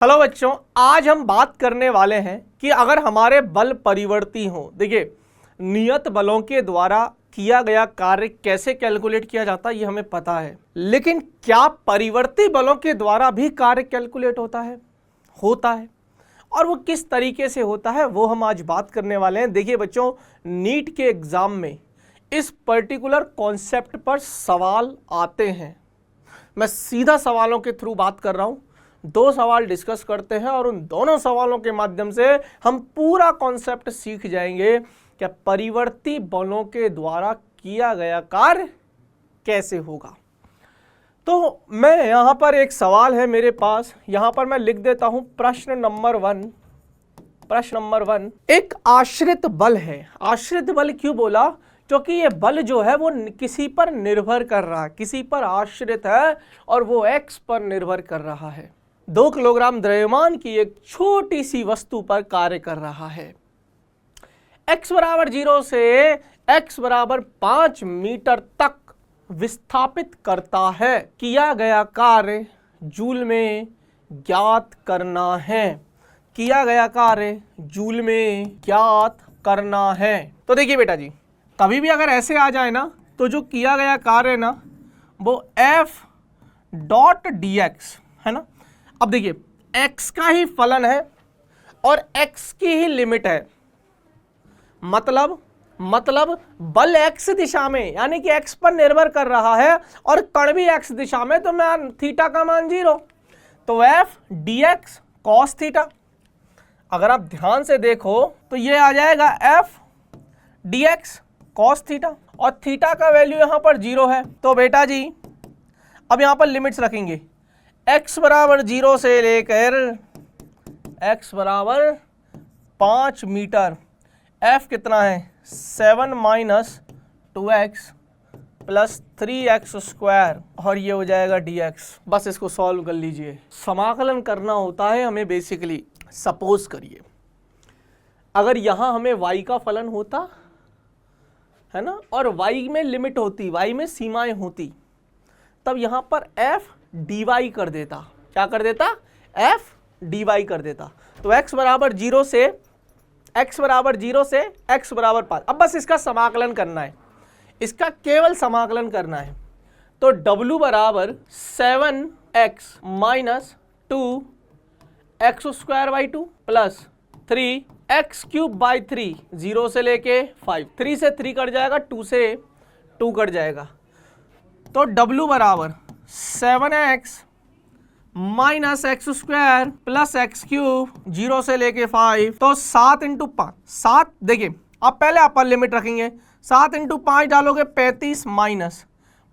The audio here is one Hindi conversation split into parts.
हेलो बच्चों, आज हम बात करने वाले हैं कि अगर हमारे बल परिवर्ती हों। देखिए, नियत बलों के द्वारा किया गया कार्य कैसे कैलकुलेट किया जाता है ये हमें पता है, लेकिन क्या परिवर्ती बलों के द्वारा भी कार्य कैलकुलेट होता है? और वो किस तरीके से होता है वो हम आज बात करने वाले हैं। देखिए बच्चों, नीट के एग्जाम में इस पर्टिकुलर कॉन्सेप्ट पर सवाल आते हैं। मैं सीधा सवालों के थ्रू बात कर रहा हूं। 2 सवाल डिस्कस करते हैं और उन दोनों सवालों के माध्यम से हम पूरा कॉन्सेप्ट सीख जाएंगे कि परिवर्ती बलों के द्वारा किया गया कार्य कैसे होगा। तो मैं यहां पर एक सवाल है मेरे पास, यहां पर मैं लिख देता हूं प्रश्न नंबर 1। एक आश्रित बल है। आश्रित बल क्यों बोला? क्योंकि ये बल जो है वो किसी पर निर्भर कर रहा है, किसी पर आश्रित है और वो x पर निर्भर कर रहा है। 2 किलोग्राम द्रव्यमान की एक छोटी सी वस्तु पर कार्य कर रहा है। x बराबर 0 से x बराबर 5 मीटर तक विस्थापित करता है। किया गया कार्य जूल में ज्ञात करना है। किया गया कार्य जूल में ज्ञात करना है। तो देखिए बेटा जी, कभी भी अगर ऐसे आ जाए ना तो जो किया गया कार्य है ना वो f डॉट dx है ना। अब देखिए, x का ही फलन है और x की ही लिमिट है, मतलब बल x दिशा में यानी कि x पर निर्भर कर रहा है और कण भी x दिशा में, तो मैं थीटा का मान 0, तो f dx cos थीटा। अगर आप ध्यान से देखो तो ये आ जाएगा f dx cos थीटा और थीटा का वैल्यू यहां पर 0 है। तो बेटा जी अब यहां पर लिमिट्स रखेंगे, x बराबर 0 से लेकर x बराबर 5 मीटर, f कितना है 7 minus 2x plus 3x square और ये हो जाएगा dx। बस इसको सॉल्व कर लीजिए। समाकलन करना होता है हमें बेसिकली। सपोज करिए अगर यहां हमें y का फलन होता है ना और y में लिमिट होती, y में सीमाएं होती, तब यहां पर f dy कर देता। क्या कर देता? f dy कर देता। तो x बराबर 0 से x बराबर 5। अब बस इसका समाकलन करना है, इसका केवल समाकलन करना है। तो w बराबर 7x minus 2x square by 2 plus 3x cube by 3, 0 से लेके 5, 3 से 3 कट जाएगा, 2 से 2 कट जाएगा। तो w बराबर 7x minus x square plus x cube, 0 से लेके 5, तो 7 इंटू 5, 7। देखिए अब पहले आप लिमिट रखेंगे, 7 इंटू 5 डालोगे 35 माइनस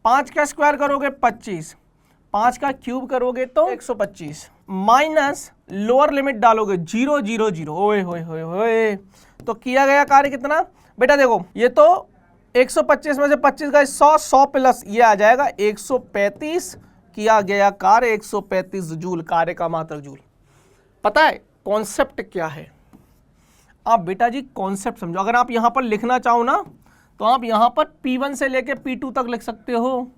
5 का स्क्वायर करोगे 25, 5 का क्यूब करोगे तो 125 माइनस लोअर लिमिट डालोगे 0 0 0। ओए होए होए होए, तो किया गया कार्य कितना बेटा? देखो ये तो 125 में से 25 का 100 प्लस ये आ जाएगा 135। किया गया कार्य 135 जूल, कार्य का मात्रक जूल। पता है कॉन्सेप्ट क्या है? आप बेटा जी कॉन्सेप्ट समझो। अगर आप यहां पर लिखना चाहो ना तो आप यहां पर P1 से लेके P2 तक लिख सकते हो,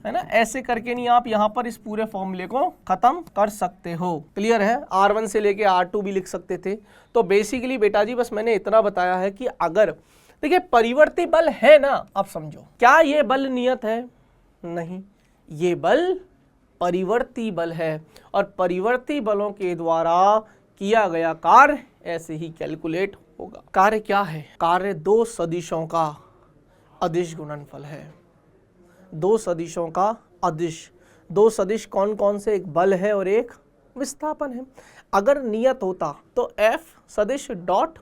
है ना। ऐसे करके नहीं आप यहां पर इस पूरे फॉर्मूले को खत्म कर सकते हो। क्लियर है? R1 से लेके R2 भी लिख सकते थे। तो बेसिकली बेटा जी बस मैंने इतना बताया है कि अगर देखिए परिवर्ती बल है ना, आप समझो, क्या ये बल नियत है? नहीं, ये बल परिवर्ती बल है और परिवर्ती बलों के द्वारा किया गया कार्य ऐसे ही कैलकुलेट होगा। कार्य क्या है? कार्य 2 सदिशों का अदिश गुणनफल है। 2 सदिशों का अदिश। 2 सदिश कौन कौन से? एक बल है और एक विस्थापन है। अगर नियत होता तो f सदिश डॉट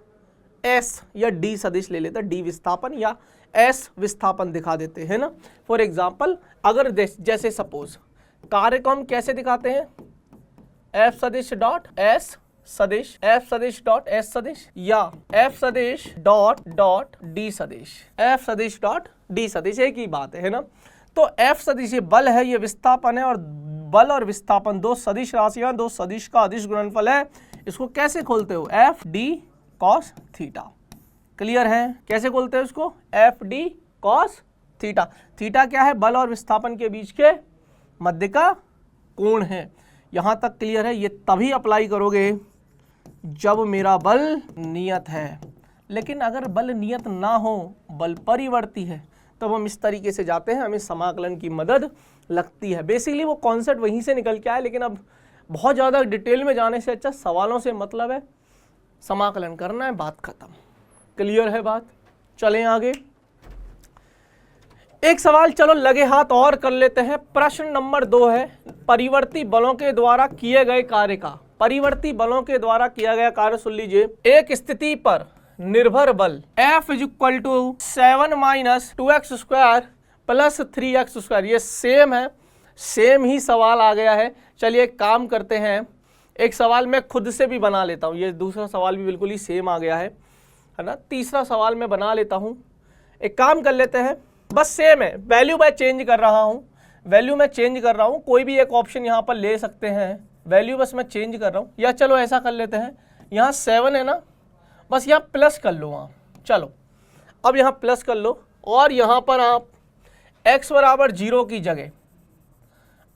s या d सदिश ले लेते, d विस्थापन या s विस्थापन दिखा देते हैं ना। फॉर एग्जाम्पल अगर जैसे सपोज कार्य को हम कैसे दिखाते हैं? f सदिश डॉट s सदिश, f सदिश डॉट s सदिश या f सदिश डॉट डॉट d सदिश, f सदिश डॉट d सदिश, एक ही बात है ना। तो f सदिश ये बल है, ये विस्थापन है, और बल और विस्थापन 2 सदिश राशियां, 2 सदिश का अदिश गुणनफल है। इसको कैसे खोलते हो? f d cos theta. Clear है? कैसे खोलते हो इसको? f d cos theta. Theta क्या है? बल और विस्थापन के बीच के मध्य का कोण है। यहाँ तक क्लियर है। ये तभी अप्लाई करोगे जब मेरा बल नियत है, लेकिन अगर बल नियत ना हो, बल परिवर्ती है, तब हम इस तरीके से जाते हैं, हमें समाकलन की मदद लगती है। बेसिकली वो कॉन्सेप्ट वहीं से निकल के आया, लेकिन अब बहुत ज़्यादा डिटेल में जाने से अच्छा सवालों से मतलब है, समाकलन करना है, बात खत्म। क्लियर है बात? चलें आगे। एक सवाल चलो लगे हाथ और कर लेते हैं। प्रश्न नंबर 2 है, परिवर्ती बलों के द्वारा किए गए कार्य का। परिवर्ती बलों के द्वारा किया गया कार्य सुन लीजिए। एक स्थिति पर निर्भर बल F = 7 - 2x² + 3x²। ये सेम है, सेम ही सवाल आ गया है। चलिए एक काम करते हैं, एक सवाल मैं खुद से भी बना लेता हूँ। ये दूसरा सवाल भी बिल्कुल ही सेम आ गया है ना। तीसरा सवाल मैं बना लेता हूँ। एक काम कर लेते हैं, बस सेम है, वैल्यू मैं चेंज कर रहा हूँ, वैल्यू मैं चेंज कर रहा हूँ। कोई भी एक ऑप्शन यहाँ पर ले सकते हैं, वैल्यू बस मैं चेंज कर रहा हूँ। या चलो ऐसा कर लेते हैं, यहाँ 7 है ना, बस यहाँ प्लस कर लो वहाँ। चलो अब यहाँ प्लस कर लो, और यहाँ पर आप x = 0 की जगह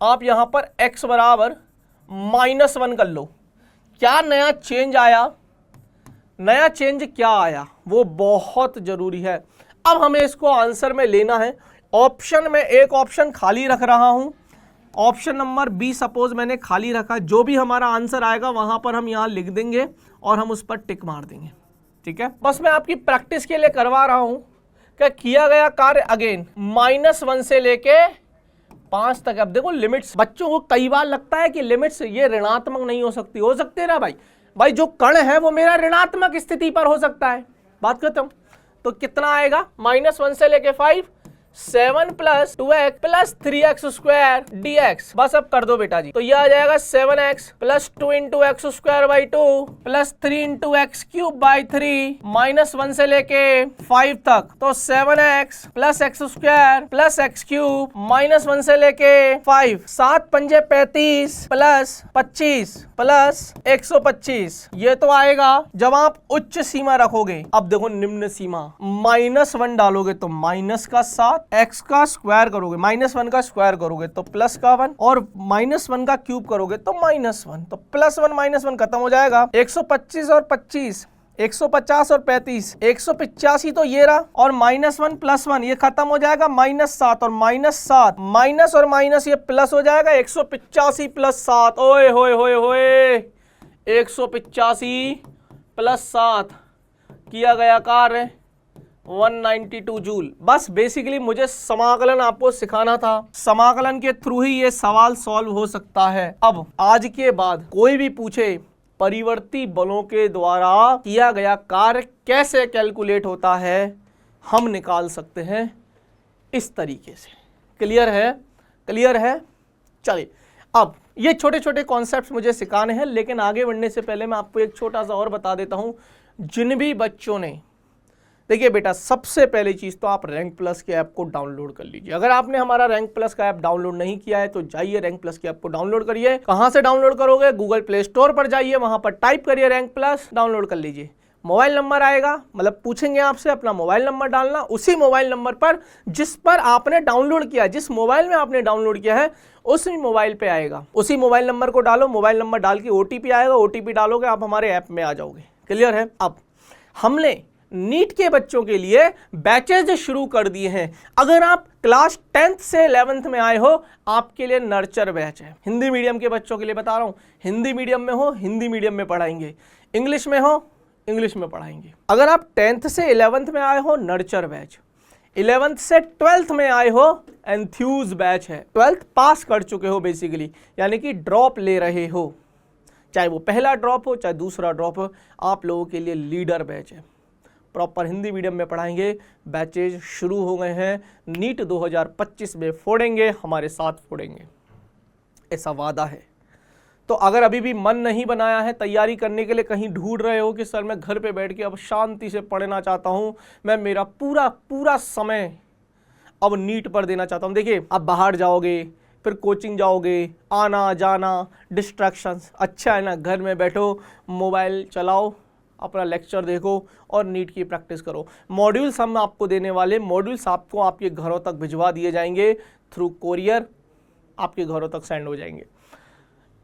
आप यहाँ पर x = -1 कर लो। क्या नया चेंज आया? नया चेंज क्या आया वो बहुत जरूरी है। अब हमें इसको आंसर में लेना है। ऑप्शन में एक ऑप्शन खाली रख रहा हूं, ऑप्शन नंबर बी सपोज मैंने खाली रखा। जो भी हमारा आंसर आएगा वहां पर हम यहां लिख देंगे और हम उस पर टिक मार देंगे, ठीक है। बस मैं आपकी प्रैक्टिस के लिए करवा रहा हूं कि किया गया कार्य अगेन -1 से लेके 5 तक। अब देखो लिमिट्स, बच्चों को कई बार लगता है कि लिमिट्स ये ऋणात्मक नहीं हो सकती। हो सकते है ना भाई जो कण है वो मेरा ऋणात्मक स्थिति पर हो सकता है। बात करते हम, तो कितना आएगा? -1 से लेके 5, 7 + 2x + 3x² dx। बस अब कर दो बेटा जी, तो ये आ जाएगा 7x + 2 × x² / 2 + 3 × x³ / 3 -1 से लेके 5 तक। तो 7x + x² + x³ -1 से लेके 5, 7 × 5 = 35 + 25 + 125। ये तो आएगा जब आप उच्च सीमा रखोगे। अब देखो निम्न सीमा, -1 डालोगे तो -7, x का स्क्वायर करोगे, -1 का स्क्वायर करोगे तो +1, और -1 का क्यूब करोगे तो -1। तो +1 -1 खत्म हो जाएगा। 125 और 25, 150 और 35, 185 तो ये रहा, और -1 + 1 ये खत्म हो जाएगा, -7 और -7, माइनस और माइनस ये प्लस हो जाएगा, 185 + 7। ओए होए होए होए, 185 + 7 किया गया कार्य 192 जूल। बस बेसिकली मुझे समाकलन आपको सिखाना था, समाकलन के थ्रू ही ये सवाल सॉल्व हो सकता है। अब आज के बाद कोई भी पूछे परिवर्ती बलों के द्वारा किया गया कार्य कैसे कैलकुलेट होता है, हम निकाल सकते हैं इस तरीके से। क्लियर है? क्लियर है? चलिए अब ये छोटे छोटे कॉन्सेप्ट्स मुझे सिखाने हैं, लेकिन आगे बढ़ने से पहले मैं आपको एक छोटा सा और बता देता हूं। जिन भी बच्चों ने, देखिए बेटा, सबसे पहली चीज तो आप रैंक प्लस के ऐप को डाउनलोड कर लीजिए। अगर आपने हमारा रैंक प्लस का ऐप डाउनलोड नहीं किया है तो जाइए रैंक प्लस के ऐप को डाउनलोड करिए। कहां से डाउनलोड करोगे? गूगल प्ले स्टोर पर जाइए, वहां पर टाइप करिए रैंक प्लस, डाउनलोड कर लीजिए। मोबाइल नंबर आएगा, मतलब पूछेंगे आपसे, अपना मोबाइल नंबर डालना, उसी मोबाइल नंबर पर जिस पर आपने डाउनलोड किया, जिस मोबाइल में आपने डाउनलोड किया है उसी मोबाइल पे आएगा। उसी मोबाइल नंबर को डालो, मोबाइल नंबर डाल के ओटीपी आएगा, ओटीपी डालोगे आप हमारे ऐप में आ जाओगे। क्लियर है? अब हमने नीट के बच्चों के लिए बैचेज शुरू कर दिए हैं। अगर आप क्लास 10th से 11th में आए हो, आपके लिए नर्चर बैच है। हिंदी मीडियम के बच्चों के लिए बता रहा हूं, हिंदी मीडियम में हो हिंदी मीडियम में पढ़ाएंगे, इंग्लिश में हो इंग्लिश में पढ़ाएंगे। अगर आप 10th से 11th में आए हो, नर्चर बैच। 11th से 12th में आए हो, एंथ्यूज बैच है। 12th पास कर चुके हो बेसिकली, यानी कि ड्रॉप ले रहे हो, चाहे वो पहला ड्रॉप हो चाहे दूसरा ड्रॉप हो, आप लोगों के लिए लीडर बैच है। प्रॉपर हिंदी मीडियम में पढ़ाएंगे। बैचेज शुरू हो गए हैं, नीट 2025 में फोड़ेंगे, हमारे साथ फोड़ेंगे, ऐसा वादा है। तो अगर अभी भी मन नहीं बनाया है तैयारी करने के लिए, कहीं ढूंढ रहे हो कि सर मैं घर पे बैठ के अब शांति से पढ़ना चाहता हूँ, मैं मेरा पूरा समय अब नीट पर देना चाहता हूँ। देखिए, अब बाहर जाओगे, फिर कोचिंग जाओगे, आना जाना, डिस्ट्रैक्शंस, अच्छा है ना घर में बैठो, मोबाइल चलाओ, अपना लेक्चर देखो और नीट की प्रैक्टिस करो। मॉड्यूल्स हम आपको देने वाले, मॉड्यूल्स आपको आपके घरों तक भिजवा दिए जाएंगे थ्रू कोरियर, आपके घरों तक सेंड हो जाएंगे।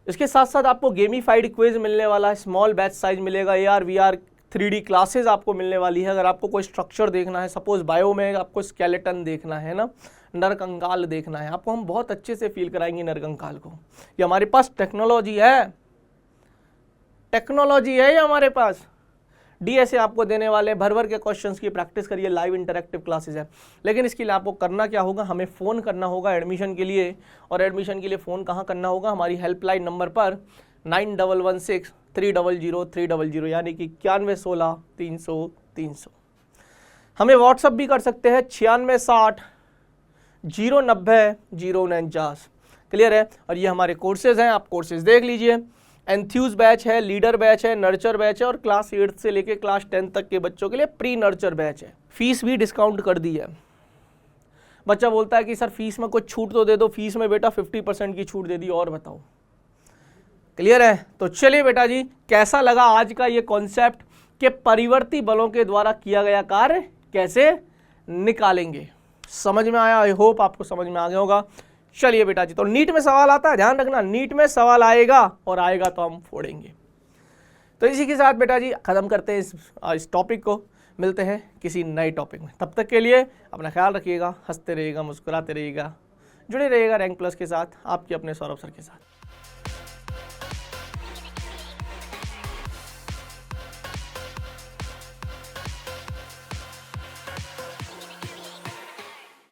इसके साथ साथ आपको गेमीफाइड क्विज मिलने वाला है, स्मॉल बैच साइज मिलेगा, AR VR 3D क्लासेस आपको मिलने वाली है। अगर आपको कोई स्ट्रक्चर देखना है, सपोज बायो में आपको स्केलेटन देखना है ना, नरकंकाल देखना है, आपको हम बहुत अच्छे से फील कराएंगे नरकंकाल को। ये हमारे पास टेक्नोलॉजी है, टेक्नोलॉजी है ये हमारे पास। DSA आपको देने वाले भर भर के क्वेश्चंस की प्रैक्टिस करिए, लाइव इंटरैक्टिव क्लासेस है। लेकिन इसके लिए आपको करना क्या होगा, हमें फ़ोन करना होगा एडमिशन के लिए। और एडमिशन के लिए फ़ोन कहाँ करना होगा, हमारी हेल्पलाइन नंबर पर 9116-300-300, यानी कि 9116-300-300। हमें व्हाट्सअप भी कर सकते हैं 966090-049। क्लियर है। और ये हमारे कोर्सेज हैं, आप कोर्सेज देख लीजिए। एंथ्यूज बैच है, लीडर बैच है, नर्चर बैच है, और क्लास 8 से लेके क्लास 10 तक के बच्चों के लिए प्री नर्चर बैच है। फीस भी डिस्काउंट कर दी है। बच्चा बोलता है कि सर फीस में कुछ छूट तो दे दो, फीस में बेटा 50% की छूट दे दी, और बताओ। क्लियर है। तो चलिए बेटा जी, कैसा लगा आज का ये कॉन्सेप्ट कि परिवर्ती बलों के द्वारा किया गया कार्य कैसे निकालेंगे। समझ में आया? आई होप आपको समझ में आ गया होगा। चलिए बेटा जी, तो नीट में सवाल आता है, ध्यान रखना, नीट में सवाल आएगा, और आएगा तो हम फोड़ेंगे। तो इसी के साथ बेटा जी खत्म करते हैं इस टॉपिक को। मिलते हैं किसी नए टॉपिक में, तब तक के लिए अपना ख्याल रखिएगा, हंसते रहिएगा, मुस्कुराते रहिएगा, जुड़े रहिएगा रैंक प्लस के साथ, आपके अपने सौरभ सर के साथ।